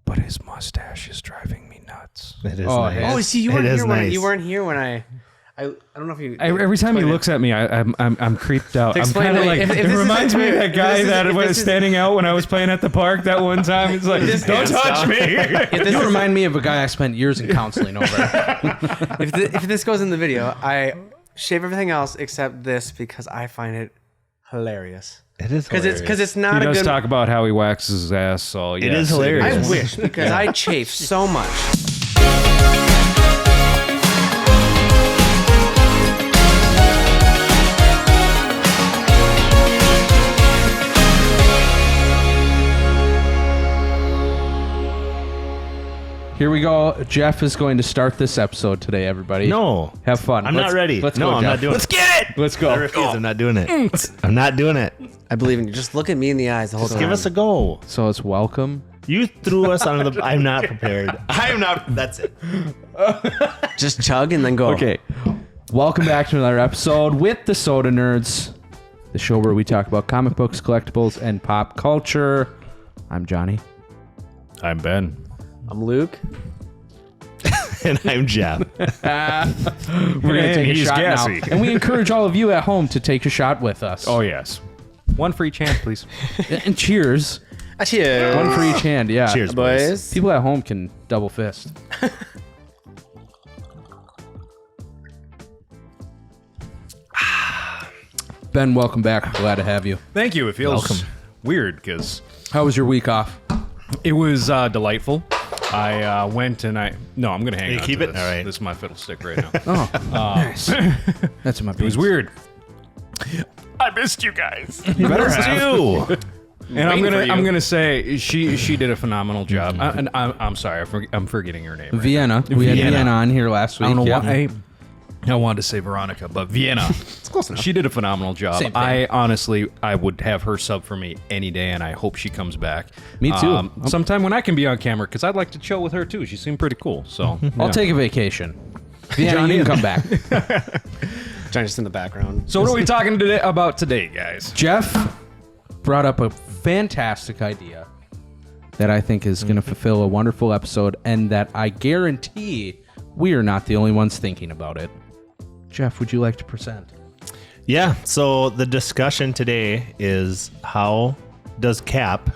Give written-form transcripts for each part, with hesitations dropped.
but his mustache is driving me nuts. It is nice. Oh, see, you weren't here when I don't know if you. Every time he looks at me, I'm creeped out. I'm kind of like, if it reminds me of that guy that was standing out when I was playing at the park that one time. He's like, don't touch me. You remind me of a guy I spent years in counseling over. If this goes in the video, I shave everything else except this because I find it hilarious. It is hilarious. Because it's not He a does good. talk about how he waxes his ass, so yes, it is hilarious. I wish because I chafe so much. Here we go. Jeff is going to start this episode today, everybody. No. Have fun. I'm not ready. Let's no, go, I'm Jeff. not doing it. Let's get it. Let's go. I refuse. I'm not doing it. I'm not doing it. I believe in you. Just look at me in the eyes the whole Just time. give us a go. So it's welcome. You threw us under the... I'm not prepared. I'm not... That's it. Just chug and then go. Okay. Welcome back to another episode with the Soda Nerds, the show where we talk about comic books, collectibles, and pop culture. I'm Johnny. I'm Ben. I'm Luke. And I'm Jeff. We're going to take a he's shot gassy. now. And we encourage all of you at home to take a shot with us. Oh, yes. One free chance, please. And cheers. Cheers. One for each hand, yeah. Cheers, boys. boys. People at home can double fist. Ben, welcome back. Glad to have you. Thank you. It feels Welcome. weird because How was your week off? it was delightful. I went and No, I'm going to hang You on keep to it? this. All right. This is my fiddlestick right now. Oh, nice. That's in my It was weird. I missed you guys. You better have. And I'm gonna say she did a phenomenal job. I'm sorry, I'm forgetting her name. Right Vienna. We had Vienna on here last week. I don't know yeah. why. I wanted to say Veronica, but Vienna. It's close enough. She did a phenomenal job. Same thing. I honestly would have her sub for me any day, and I hope she comes back. Me too. Sometime when I can be on camera, because I'd like to chill with her too. She seemed pretty cool. So I'll take a vacation. Vienna, you can come back. Johnny's just in the background. So what are we talking about today, guys? Jeff brought up a fantastic idea that I think is going to fulfill a wonderful episode, and that I guarantee we are not the only ones thinking about it. Jeff, would you like to present? Yeah, so the discussion today is how does Cap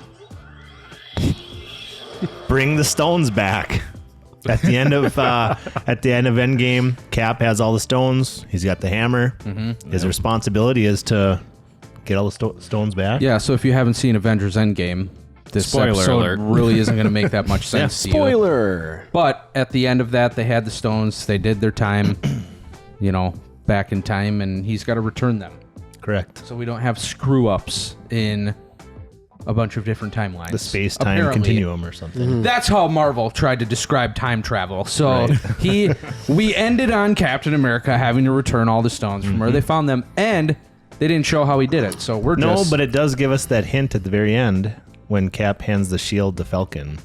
bring the stones back? At the end of Endgame, Cap has all the stones. He's got the hammer. Mm-hmm. His responsibility is to get all the stones back. Yeah, so if you haven't seen Avengers Endgame, this Spoiler episode alert. really isn't going to make that much sense to you. Spoiler. But at the end of that, they had the stones. They did their time, back in time, and he's got to return them. Correct. So we don't have screw-ups in a bunch of different timelines. The space-time Apparently. continuum or something. Mm-hmm. That's how Marvel tried to describe time travel. So we ended on Captain America having to return all the stones from where they found them, and they didn't show how he did it. So we're No, just... but it does give us that hint at the very end when Cap hands the shield to Falcon.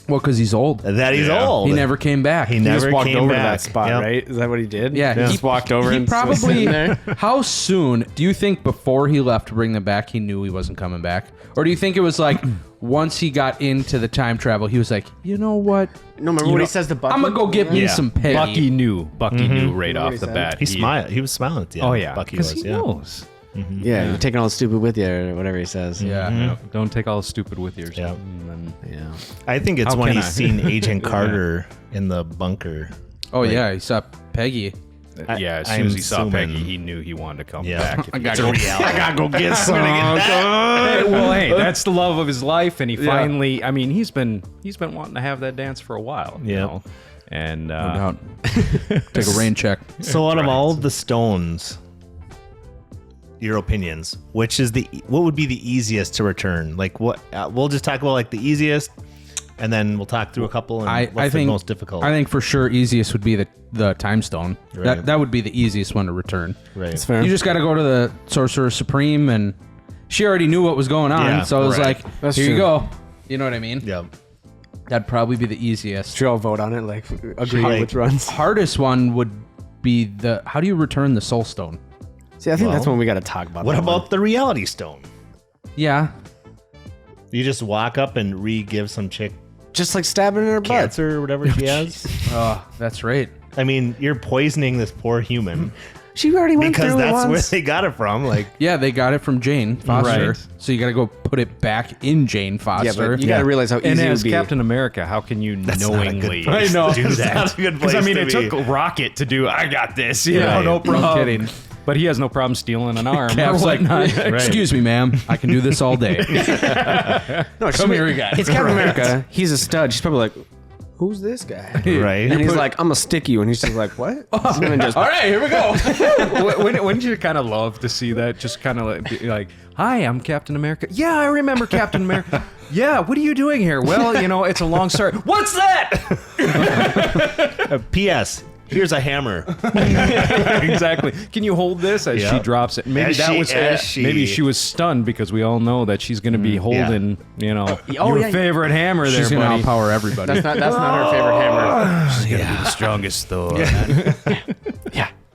Well, because he's old. That he's Yeah. old. He never came back. He He never just walked came over to back. that spot, Yep. right? Is that what he did? Yeah, He just walked over he and probably. was sitting there. How soon do you think before he left to bring them back, he knew he wasn't coming back, or do you think it was like once he got into the time travel, he was like, you know what? No, remember when he says to Bucky? I'm gonna go get me some Peggy. Bucky knew right What off he the said? bat. He smiled. He was smiling at the end. Oh yeah, Bucky because was. he Yeah. knows. Yeah, you're taking all the stupid with you or whatever he says. Yeah. Don't take all the stupid with you. Yeah. Yeah. I think it's How when can he's I? seen Agent Carter in the bunker. Oh yeah, he saw Peggy. Yeah, as soon I'm as he saw assuming- Peggy, he knew he wanted to come Yeah. back. I gotta go get some. Hey, well, hey, that's the love of his life, and he finally. I mean, he's been wanting to have that dance for a while. You Yeah. know? And No doubt. Take a rain check. So out of all of the stones, your opinions, what would be the easiest to return? Like what? We'll just talk about like the easiest, and then we'll talk through a couple. And I what's think the most difficult? I think for sure easiest would be the time stone. Right. That would be the easiest one to return. right. It's fair. You just got to go to the Sorcerer Supreme, and she already knew what was going on, Yeah, so it was right. like, That's here you true. go. You know what I mean? Yeah. That'd probably be the easiest. Should we all vote on it? Like, agree Like- which runs? Hardest one would be how do you return the Soul Stone? See, I think that's Well, when we got to talk about What that about one. the reality stone? Yeah. You just walk up and re-give some chick Just like stabbing in her butt. cancer or whatever she has. Oh, that's right. I mean, you're poisoning this poor human She already went because through it that's where once. they got it from. Like, Yeah, they got it from Jane Foster. Right. So you got to go put it back in Jane Yeah, Foster. but you gotta realize how easy And it as would be. Captain America, how can you knowingly I know. do It's that? not a good Because I place mean, to it be. took Rocket to do. I got this. You know, Right. no problem. kidding. But he has no problem stealing an arm. Cap's or like, whatnot. excuse me, ma'am. I can do this all day. No, Come here again. It's Captain America. He's a stud. She's probably like, who's this guy? right? And he's like, I'm gonna stick you. And he's just like, what? And then just, All right, here we go. Wouldn't you kind of love to see that? Just kind of like, hi, I'm Captain America. Yeah, I remember Captain America. Yeah, what are you doing here? Well, you know, it's a long story. What's that? P.S. Here's a hammer. Exactly. Can you hold this as she Yep. drops it? Maybe maybe she was stunned because we all know that she's going to be holding, you know, your yeah. favorite hammer there, She's going to buddy. outpower everybody. that's not her favorite hammer. She's going to be the strongest Thor.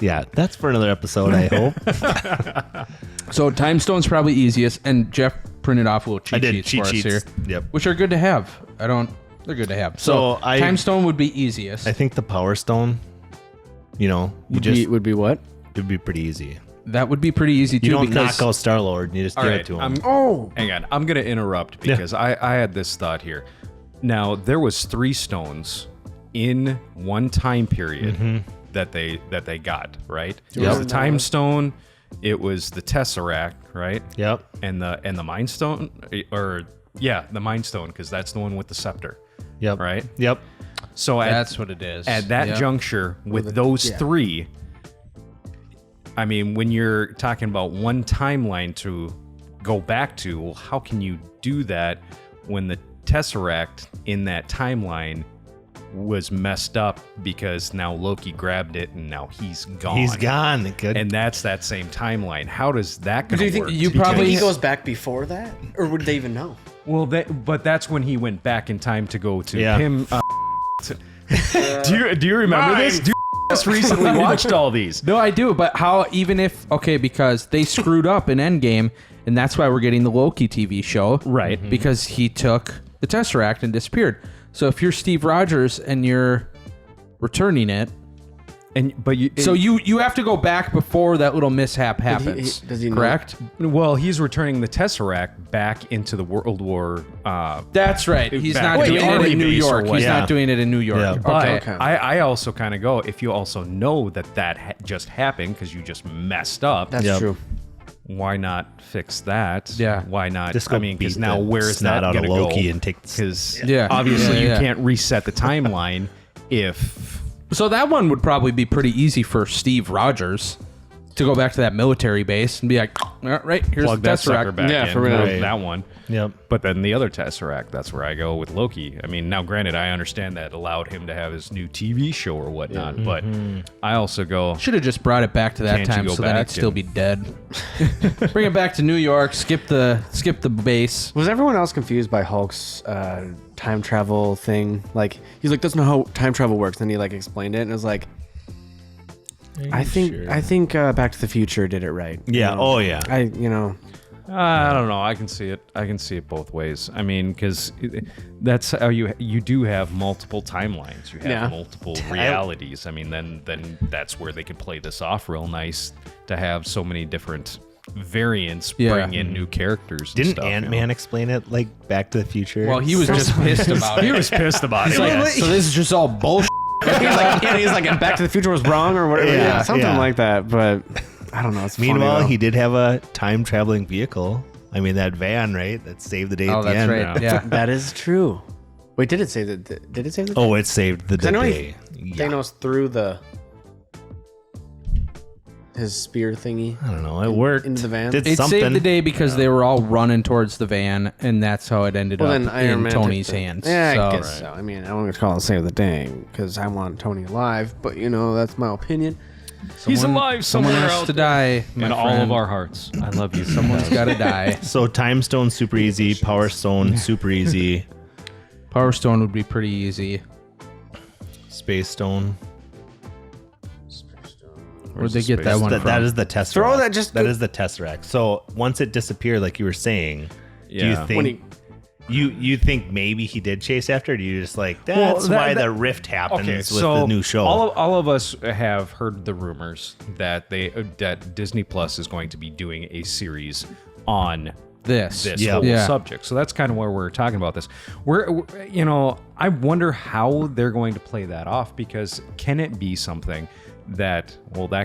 Yeah, that's for another episode, I hope. So Time Stone's probably easiest, and Jeff printed off little cheat I did sheets cheat for us sheets. here, Yep. which are good to have. They're good to have. So Time Stone would be easiest. I think the Power Stone, you know, Would be what? it'd be pretty easy. That would be pretty easy too. You don't because knock out Star-Lord, you just All give right, it to him. hang on. I'm going to interrupt because I had this thought here. Now, there was 3 stones in one time period that they got, right? It was the Time Stone, it was the Tesseract, right? Yep. And the Mind Stone, the Mind Stone, because that's the one with the scepter, Yep. right? Yep. So that's what it is. at that Yep. juncture with those 3, I mean, when you're talking about one timeline to go back to, well, how can you do that when the Tesseract in that timeline was messed up because now Loki grabbed it and now he's gone. He's gone. Good. And that's that same timeline. How does that Do going you to think work? you do you think probably- he goes back before that, or would they even know? Well, but that's when he went back in time to go to Yeah. him. Do you remember this? Do you just recently watched all these? No, I do, but how? Even if because they screwed up in Endgame, and that's why we're getting the Loki TV show, Right. Because he took the Tesseract and disappeared. So if you're Steve Rogers and you're returning it, But you have to go back before that little mishap happens. does he know? correct? well, he's returning the Tesseract back into the World War. That's right. He's Back not to doing the it army in New base or York. what. He's Yeah. not doing it in New York. Yeah. But Okay. I also kind of go, if you also know that just happened because you just messed up, That's Yep. true. why not fix that? Yeah. Why not? Just go because beat now the where is snot that out of going to go? Loki and take the- Because Yeah. obviously Yeah, yeah. you can't reset the timeline if... So that one would probably be pretty easy for Steve Rogers to go back to that military base and be like, all right, here's plug the that sucker Tesseract. back Yeah, in. for real. Right. That one. Yep. But then the other Tesseract, that's where I go with Loki. I mean, now granted, I understand that allowed him to have his new TV show or whatnot, but I also go, Should have just brought it back to that Can't you time go so then back it'd still and- be dead. Bring it back to New York, skip the base. Was everyone else confused by Hulk's time travel thing? Like, he's like, that's not how time travel works. Then he like explained it, and it was like, I think Back to the Future did it right. Yeah. You know? Oh, yeah. I don't know. I can see it. I can see it both ways. I mean, because that's how you do have multiple timelines. You have Yeah. multiple realities. I mean, then that's where they could play this off real nice to have so many different variants, Yeah. bring in new characters. And Didn't stuff, Ant-Man explain it like Back to the Future? Well, he was just pissed about it. He was pissed about it. Like, so this is just all bullshit. he's like, and Back to the Future was wrong or whatever. Yeah, Something yeah. like that. But I don't know. It's funny, Meanwhile, though. he did have a time traveling vehicle. I mean, that van, right? That saved the day Oh, at the that's end. right. Yeah. That is true. Wait, did it say that? Did it say that? Oh, it saved the I know day. Yeah. Thanos threw his spear thingy. I don't know. It worked. into the van? Did It something. saved the day because they were all running towards the van, and that's how it ended Well, up then Iron in Man Tony's took the- hands. Yeah, So- I guess so. I mean, I don't want to call it save the day because I want Tony alive, but you know that's my opinion. He's alive Someone somewhere has out to there. die. my In all of friend. our hearts. I love you. Someone's got to die. So Time Stone super easy. Power Stone super easy. Power Stone would be pretty easy. Space Stone. Where'd they get that one from? That is the Tesseract. Throw that just- That is the Tesseract. So once it disappeared, like you were saying, do you Yeah. think When he You think maybe he did chase after it? Or you just like that's why the rift happens with the new show. All of us have heard the rumors that Disney Plus is going to be doing a series on this whole subject. So that's kind of where we're talking about this. I wonder how they're going to play that off, because can it be something that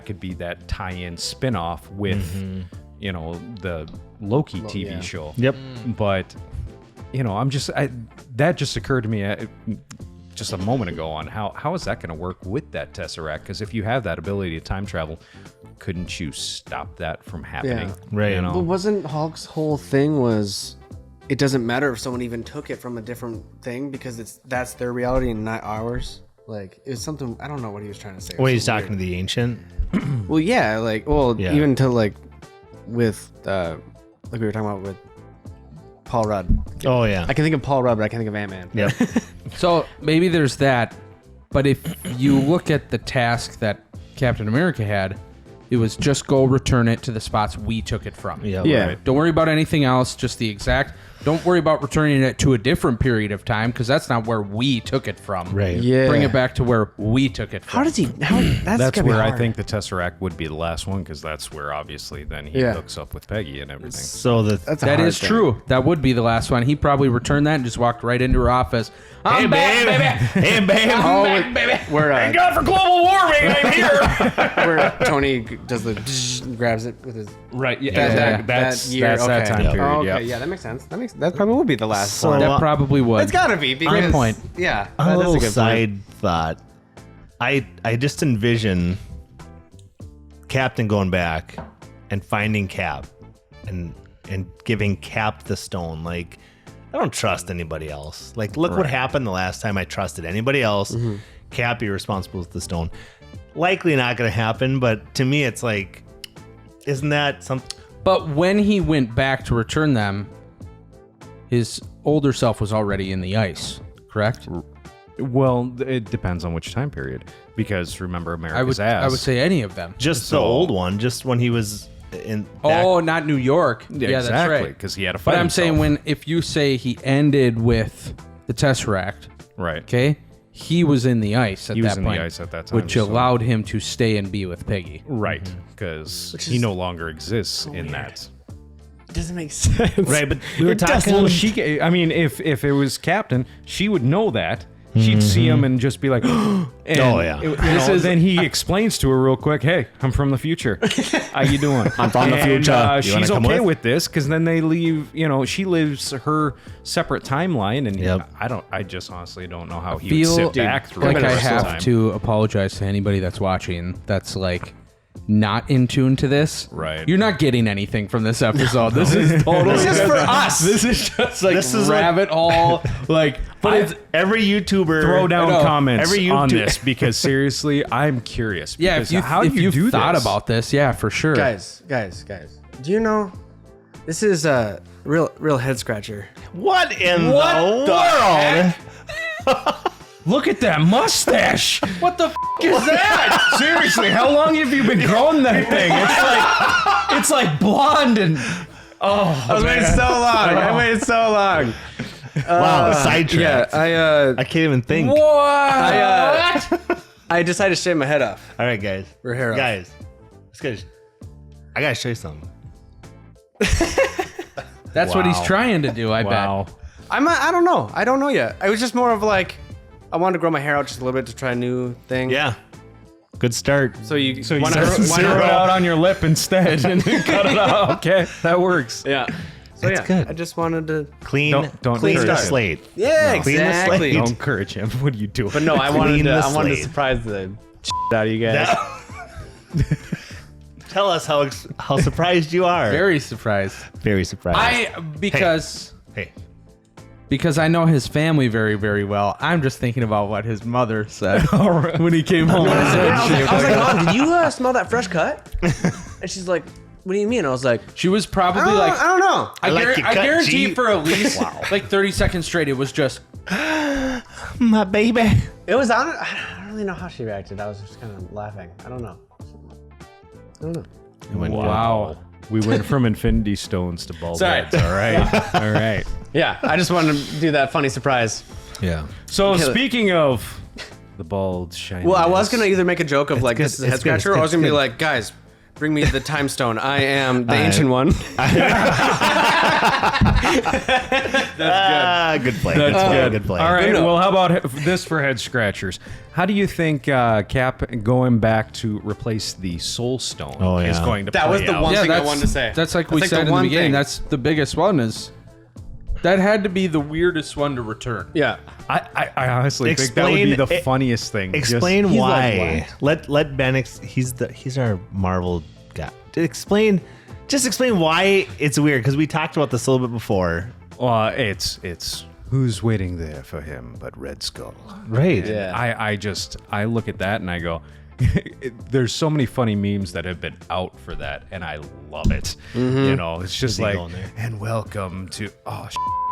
could be that tie-in spin-off with the Loki TV show. Yep. But that just occurred to me just a moment ago on how is that going to work with that Tesseract? Because if you have that ability to time travel, couldn't you stop that from happening? Yeah. Right. But wasn't Hulk's whole thing was it doesn't matter if someone even took it from a different thing because that's their reality and not ours? Like, it was something, I don't know what he was trying to say. Well, he's talking to the ancient. Well, yeah, even to with like we were talking about with Paul Rudd. Oh yeah. I can think of Paul Rudd, but I can't think of Ant-Man. Yep. So maybe there's that, but if you look at the task that Captain America had, it was just go return it to the spots we took it from. Yeah. Right. Don't worry about anything else, just the exact. Don't worry about returning it to a different period of time, because that's not where we took it from. Right. Yeah. Bring it back to where we took it from. How does he? That's That's where I hard. think the Tesseract would be the last one, because that's where obviously then he hooks up with Peggy and everything. So That's a That hard is thing. true. That would be the last one. He probably returned that and just walked right into her office. I'm back, baby. Hey, babe. I'm back, baby. Where God for global warming, I'm here. where Tony does the grabs it with his Right. Yeah. That's year. that time Yep. period. Oh, okay, yeah. yeah, that makes sense. That probably would be the last So, one. That probably would. It's gotta be because Good point. Yeah, A that is little a good side point. thought. I just envision Captain going back and finding Cap and giving Cap the stone. Like, I don't trust anybody else. Like, look what happened the last time I trusted anybody else. Cap, you're responsible with the stone. Likely not going to happen, but to me, it's like, isn't that something? But when he went back to return them, his older self was already in the ice, correct? Well, it depends on which time period, because remember America's ass. I would say any of them. Just the old one, just when he was in. Back. Oh, not New York. Yeah, exactly, that's right. because he had to fight But I'm himself. saying if you say he ended with the Tesseract, right. okay, he was in the ice at He that was in point, the ice at that time, which so- allowed him to stay and be with Peggy. Right, because he no longer exists in that. It doesn't make sense. Right, but we were talking. Well, if it was Captain, she would know that. She'd see him and just be like, and Oh, yeah. then he explains to her real quick, "Hey, I'm from the future. How you doing? I'm from the future. You She's wanna come okay with? with this, because then they leave. She lives her separate timeline, and Yep. I just honestly don't know how he would Feel sit back through like the I rest of the have time. to apologize to anybody that's watching that's like not in tune to this. Right. You're not getting anything from this episode. This is totally This is for us. This is just like This is what- rabbit hole. Like, but it's Every YouTuber Throw down I know. comments Every on YouTube- this, because seriously, I'm curious. yeah. because If how if do you do thought this? about this, yeah, for sure. Guys. Do you know this is a real head scratcher? What in the world? Look at that mustache. What the is that? Seriously, how long have you been growing that thing? It's like blonde and I was waiting so long. I waited so long. Wow, sidetrack. Yeah, I can't even think. What? I decided to shave my head off. All right, guys. We're hair off. Guys, I gotta show you something. That's what he's Wow. trying to do. I wow. bet. I don't know. I don't know yet. I was just more of like, I wanted to grow my hair out just a little bit to try a new thing. Yeah, good start. So you Why not zero it out on your lip instead and then cut it out? Okay, that works. Yeah. So It's yeah, good. I just wanted to. Clean, Don't clean the encourage him. slate. Yeah, Clean the exactly. slate. Don't encourage him. What are you doing? But no, I Clean wanted to. the I wanted to slate. surprise the out of you guys. Tell us how surprised you are. Very surprised. Very surprised. Because I know his family very, very well. I'm just thinking about what his mother said when he came home. I was like, Mom, did you smell that fresh cut? And she's like, what do you mean? I was like, She was probably like, I don't know. I like your I cut, guarantee G. for at least like 30 seconds straight, it was just, My baby. It was on. I don't really know how she reacted. I was just kind of laughing. I don't know. Wow. We went from Infinity Stones to ball Sorry. beds. All right. All right. Yeah, I just wanted to do that funny surprise. Yeah. So Kill it. speaking of the bald shiny. Well, I was gonna either make a joke of like good, this is a head it's good, it's scratcher, or I was good, gonna be it's like, guys, bring me the time stone. I am the ancient one. Good play. That's good. Good play. All right. No. Well, how about this for head scratchers? How do you think Cap going back to replace the Soul Stone is yeah. going to That play was the out? one thing I that's- wanted to say. That's like we That's said the in the one beginning. thing. That's the biggest one. Is that had to be the weirdest one to return? Yeah. I honestly think that would be the funniest thing. Explain Just- why. Let Ben. He's our Marvel guy. Explain why it's weird, because we talked about this a little bit before. It's who's waiting there for him but Red Skull. Right. Yeah. I look at that and I go, there's so many funny memes that have been out for that, and I love it. You know, it's just he like, going there? and welcome to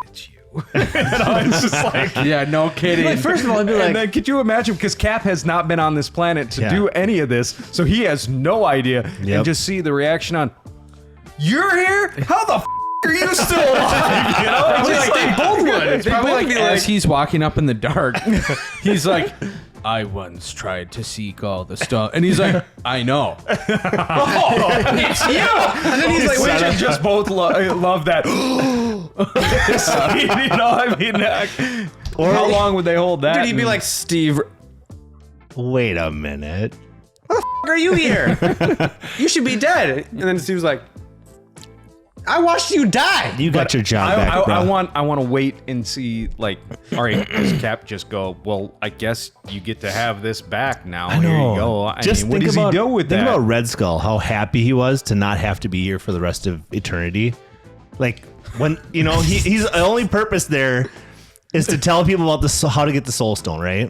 it's you. You know, it's just like. Yeah, no kidding. Like, first of all, I'd be like, And then could you imagine, because Cap has not been on this planet to Yeah. do any of this, so he has no idea, Yep. and just see the reaction on, you're here? How the are you still alive? You know, it's just like, they both would. It's probably like as he's walking up in the dark, he's like, I once tried to seek all the stuff. And he's like, I know. oh, it's you. And then he's like, we should just both love that. You know, I mean, or how long would they hold that? dude, he'd be like, Steve, Wait a minute. are you here? You should be dead. And then Steve's like, I watched you die. You got your job back, bro. I want to wait and see, like, all right, does Cap just go, well, I guess you get to have this back now. Here you go. I mean, what does he do with think that? about Red Skull, how happy he was to not have to be here for the rest of eternity. Like, when, you know, he's the only purpose there is to tell people about how to get the Soul Stone, right?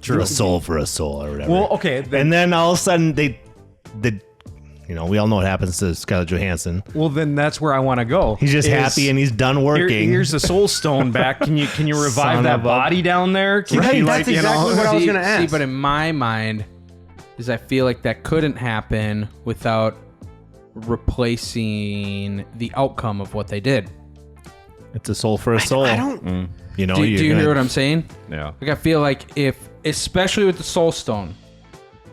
True. A soul for a soul or whatever. Well, okay. And then all of a sudden, you know, we all know what happens to Scarlett Johansson. Well, then that's where I want to go. He's just happy and he's done working. Here's the Soul Stone back. Can you revive Son that of a- body down there? Can Right, you, that's exactly what I was gonna ask. See, but in my mind, is I feel like that couldn't happen without replacing the outcome of what they did. It's a soul for a soul. I don't. You know, Do you you're hear what I'm saying? Yeah. Like I feel like if, especially with the Soul Stone,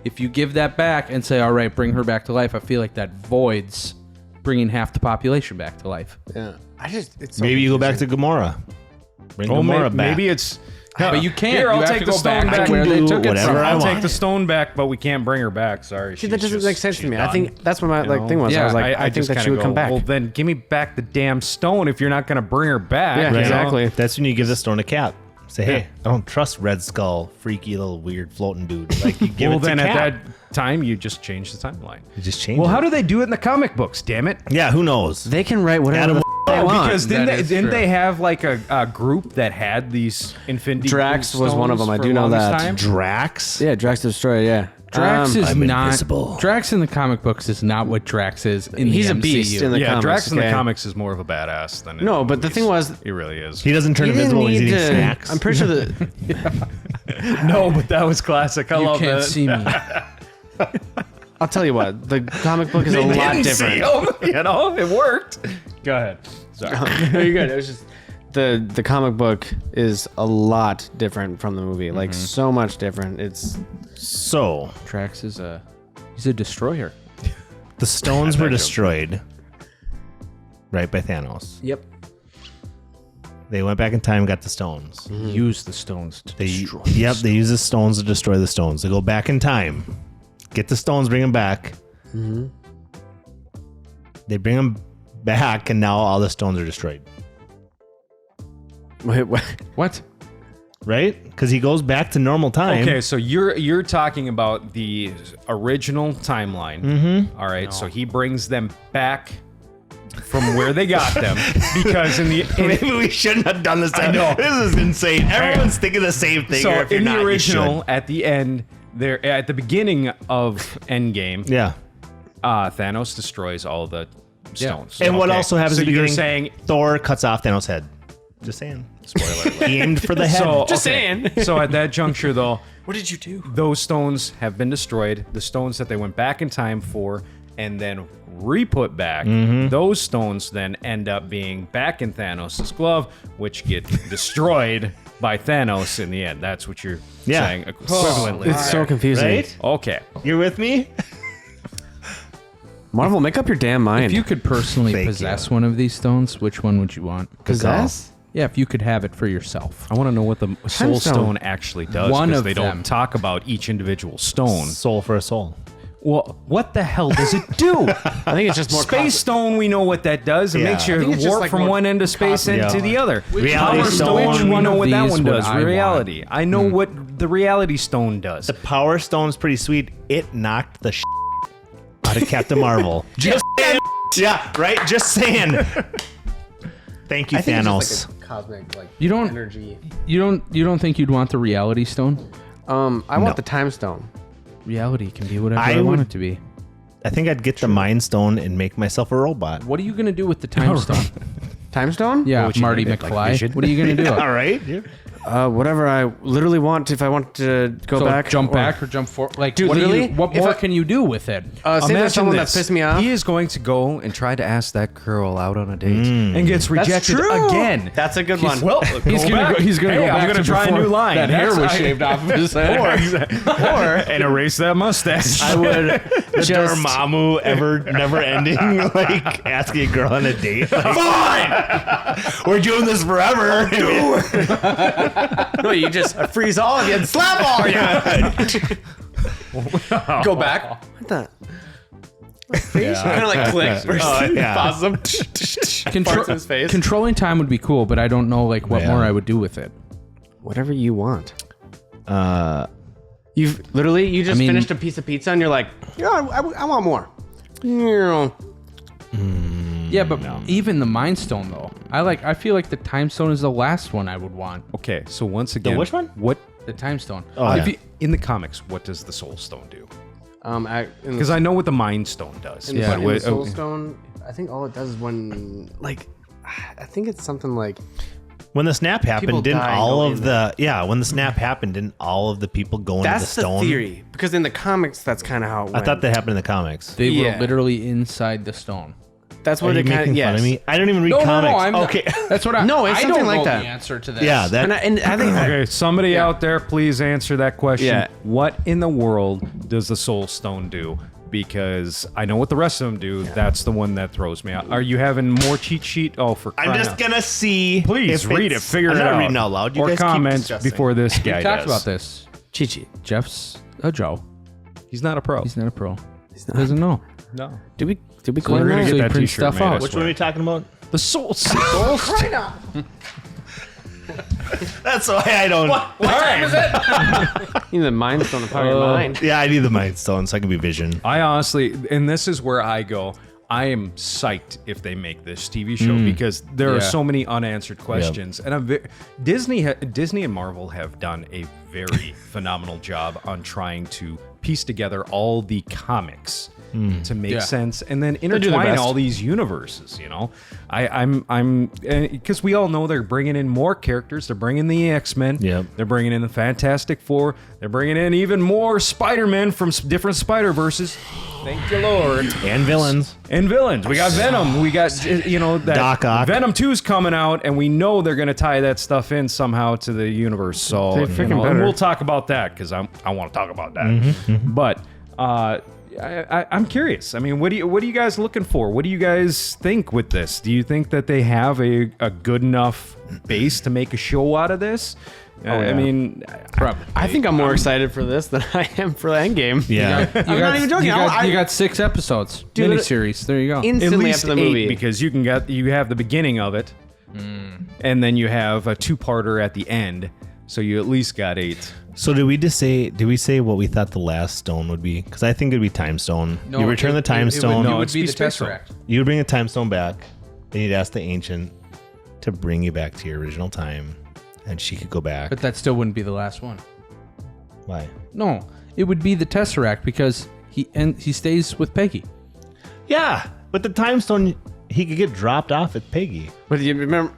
if you give that back and say, all right, bring her back to life, I feel like that voids bringing half the population back to life. Yeah. It's so Maybe you go back to Gamora. Bring Gamora back. Maybe it's. But you can't. Here, I'll You have take to the go stone back to back. where they do took it whatever from. I I'll want. take the stone back, but we can't bring her back. Sorry. See, that doesn't make sense to me. I done. think that's what my You know? thing was. Yeah. I was like, I think just that she kinda would come go, back. Well, then give me back the damn stone if you're not going to bring her back. Yeah, you know? exactly. That's when you give the stone to Cap. Say, hey, I don't trust Red Skull, freaky little weird floating dude. Like, you give Well, it to then Cap. at that time, you just change the timeline. You just change Well, it. how do they do it in the comic books? Damn it! Yeah, who knows? They can write whatever Adam- the they want. Because That is didn't true. they have like a group that had these Infinity Drax was one of Stones them, I for do the know longest that. time? Drax? Yeah, Drax the Destroyer. Yeah, Drax is I'm not. invisible. Drax in the comic books is not what Drax is in He's the a MCU. beast in the Yeah, comics. Drax in the okay? comics is more of a badass than in No, the but the movies. thing was, He really is. He doesn't turn he didn't invisible when he's need eating to. snacks. I'm pretty sure that. No, but that was classic. I You love can't that. see me. I'll tell you what. The comic book is a They lot didn't different. see him, you know, it worked. Go ahead. Sorry. No, you're good. It was just the comic book is a lot different from the movie. Like so much different. It's So, Drax is he's a destroyer. the stones were joke. destroyed, right, by Thanos. yep. They went back in time and got the stones. Use the stones to They, destroy. yep, they use the stones to destroy the stones. They go back in time, get the stones, bring them back. They bring them back, and now all the stones are destroyed. Wait, what? What? Right? Because he goes back to normal time. Okay, so you're talking about the original timeline. Mm-hmm. All right, so he brings them back from where they got them because Maybe we shouldn't have done this. I know. This is insane. Everyone's thinking the same thing. so or if you're in not, the you original should. at the end there at the beginning of Endgame, Yeah. Thanos destroys all the stones. And what Okay, also happens so at the you're beginning? saying Thor cuts off Thanos' head. Just saying. Spoiler alert. He aimed for the head. so Just okay. saying. So at that juncture though, What did you do? those stones have been destroyed, the stones that they went back in time for, and then re-put back, those stones then end up being back in Thanos' glove, which get destroyed by Thanos in the end. That's what you're saying equivalently. It's so confusing. Right? Okay. You're with me? Marvel, make up your damn mind. If you could personally Thank possess one of these stones, which one would you want? possess? Yeah, if you could have it for yourself. I want to know what the soul Stone. stone actually does. One because of they them. don't talk about each individual stone. Soul for a soul. Well, what the hell does it do? I think it's just more Space stone, we know what that does. It Yeah. makes you I think it's just warp like from more one end of space cosmic. into Yeah. the other. Reality Power stone. we know what that These one would does. I want? Reality. I know what the reality stone does. The Power Stone's pretty sweet. It knocked the out of Captain Marvel. Just saying. Yeah, right? Just saying. Thank you, I think Thanos. it's just like a cosmic like You don't- energy. You don't think you'd want the reality stone? I want the time stone. Reality can be whatever I I want would- it to be. I think I'd get the Mind Stone and make myself a robot. What are you gonna do with the time stone? Time stone? Yeah, would you Marty name it, like McFly. Vision? What are you gonna do? All right. Yeah. Whatever I literally want. If I want to go So back, jump or- back or jump forward? Like, Dude, what, literally, what if more I- can you do with it? Say there's Imagine someone this. that pissed me off. He is going to go and try to ask that girl out on a date and gets rejected true. again. That's a good one. Well, He's gonna go. He's gonna Hey, go back I'm gonna to try a before new line. That hair That's- was I- shaved off of his head. or and erase that mustache. I would The just Dormammu ever never ending, like asking a girl on a date. Like, fine! We're doing this forever. no, you just freeze all of you and slap all of you. Go back. What the? Kind of like clicks. yeah. Awesome. Farts in his face. Controlling time would be cool, but I don't know like what Yeah. more I would do with it. Whatever you want. You've literally you just I mean- finished a piece of pizza and you're like, yeah, I want more. Yeah. Yeah, but even the Mind Stone though, I feel like the Time Stone is the last one I would want. Okay, so once again, which one? What The Time Stone. Oh, if yeah. you, in the comics? What does the Soul Stone do? Because Because I know what the Mind Stone does. in the, but in what- the Soul Stone, I think all it does is when like, I think it's something like When the snap People happened, didn't die and all go of in the when the snap happened, didn't all of the people go into the that's the stone? theory. Because in the comics, that's kind of how it I went. thought that happened in the comics. They Yeah. were literally inside the stone. that's Are what you it kind making of. Yes. fun of me? I don't even read No, comics. I'm okay. That's what I. No, it's I something don't like know that. the answer to this. Yeah, that And I think Okay, somebody out there, please answer that question. Yeah. What in the world does the Soul Stone do? Because I know what the rest of them do. That's the one that throws me out. Are you having more cheat sheet? Oh, for I'm crying just out- gonna see. Please if read it. it's- Figure I'm it not out. reading out loud. You or guys keep comment discussing. before this We guy talked does. about this. Chi-Chi. Jeff's a Joe. He's not a pro. He's not a pro. He's He not. doesn't know. No. Did we So coin we're gonna that? get that that print t-shirt stuff made, I out. Which one are we talking about? The Soul Stone. That's why I don't. You need the Mind Stone to power your mind. Yeah, I need the Mind Stone so I can be Vision. I honestly, and this is where I go. I am psyched if they make this TV show because there are Yeah. so many unanswered questions, and Disney and Marvel have done a very phenomenal job on trying to piece together all the comics to make Yeah. sense, and then do their intertwine best. all these universes. You know, I'm because we all know they're bringing in more characters. They're bringing the X-Men. Yep. They're bringing in the Fantastic Four. They're bringing in even more Spider-Man from different Spider-Verses. Thank you, Lord. And villains. And villains. We got Venom. We got, that Doc Ock. Venom 2's coming out, and we know they're going to tie that stuff in somehow to the universe. So, They freaking and better. we'll talk about that because I want to talk about that. Mm-hmm, But I'm curious. I mean, what are you guys looking for? What do you guys think with this? Do you think that they have a good enough base to make a show out of this? I mean, Probably. I think I'm more excited for this than I am for the Endgame. Yeah. I'm not even joking. You got 6 episodes. Dude, Miniseries. There you go. at Instantly least after the 8 movie. because you have the beginning of it, and then you have a 2-parter at the end. So you at least got 8. So did we say what we thought the last stone would be? Because I think it'd be Time Stone. No, you return the Time Stone. It would it's be be the Space Stone. Tesseract. You would bring the Time Stone back, and you'd ask the Ancient to bring you back to your original time, and she could go back. But that still wouldn't be the last one. Why? No, it would be the Tesseract because he stays with Peggy. Yeah, but the Time Stone, he could get dropped off at Peggy. But you remember?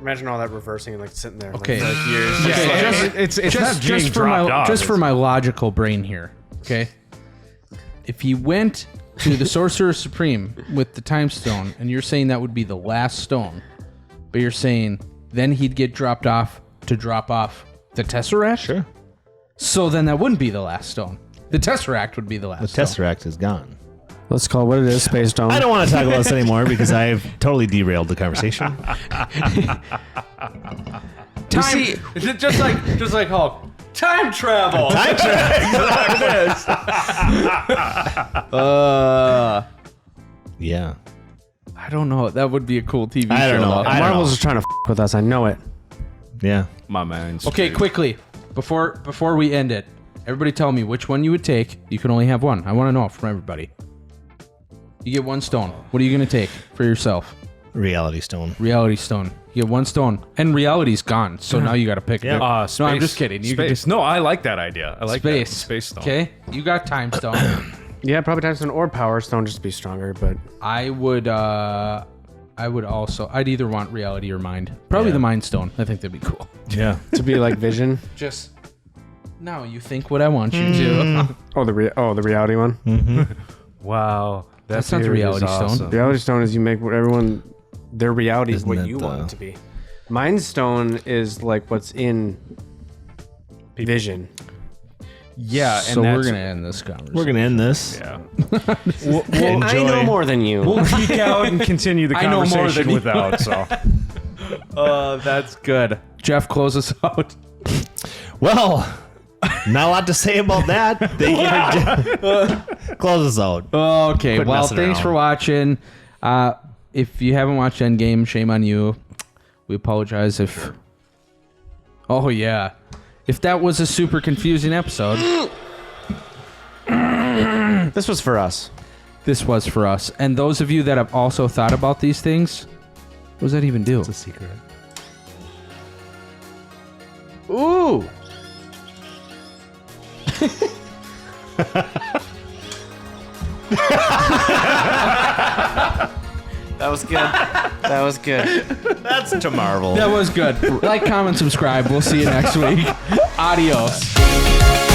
Imagine all that reversing and like sitting there Okay. like, for like years. It's not just being for my dropped off. just for my logical brain here. Okay, if he went to the Sorcerer Supreme with the Time Stone, and you're saying that would be the last stone, but you're saying then he'd get dropped off to drop off the Tesseract? Sure. So then that wouldn't be the last stone. The Tesseract would be the last The stone. Tesseract is gone. Let's call it what it is, Space Stone. I don't want to talk about this anymore because I've totally derailed the conversation. Time, just like Hulk. Time travel. Time travel. Yeah. I don't know. That would be a cool TV show. I don't know. though. I don't Marvel's know. just trying to with us. I know it. Yeah. My man's Okay, quickly before we end it, everybody tell me which one you would take. You can only have one. I want to know from everybody. You get one stone. What are you going to take for yourself? Reality Stone. Reality Stone. You get one stone, and reality's gone. So now you got to pick. Yeah. it. No, I'm just kidding. You can Space. just No, I like that idea. I like space. that. Space Stone. Okay, you got Time Stone. Yeah, probably Time Stone or Power Stone just to be stronger. But I would also. I'd either want reality or mind. Probably the Mind Stone. I think that'd be cool. Yeah. to be like Vision. Just now, you think what I want you to. Oh, the reality one. Wow. That sounds theory is Reality Stone. awesome. Reality Stone is you make what everyone their reality is Isn't what that you the- want it to be. Mind Stone is like what's in Vision. Yeah, and So we're that's- gonna end this conversation. We're going to end this. Yeah. I know more than you. We'll geek out and continue the I know more conversation than you. without. So That's good. Jeff, close us out. Well, not a lot to say about that. Thank you for close us out. Okay, Quit well, messing thanks around. for watching. If you haven't watched Endgame, shame on you. We apologize if... Oh, yeah. If that was a super confusing episode, This was for us. this was for us. And those of you that have also thought about these things, what does that even do? It's a secret. Ooh. That was good. That was good. That's to Marvel. That was good. Like, comment, subscribe. We'll see you next week. Adios.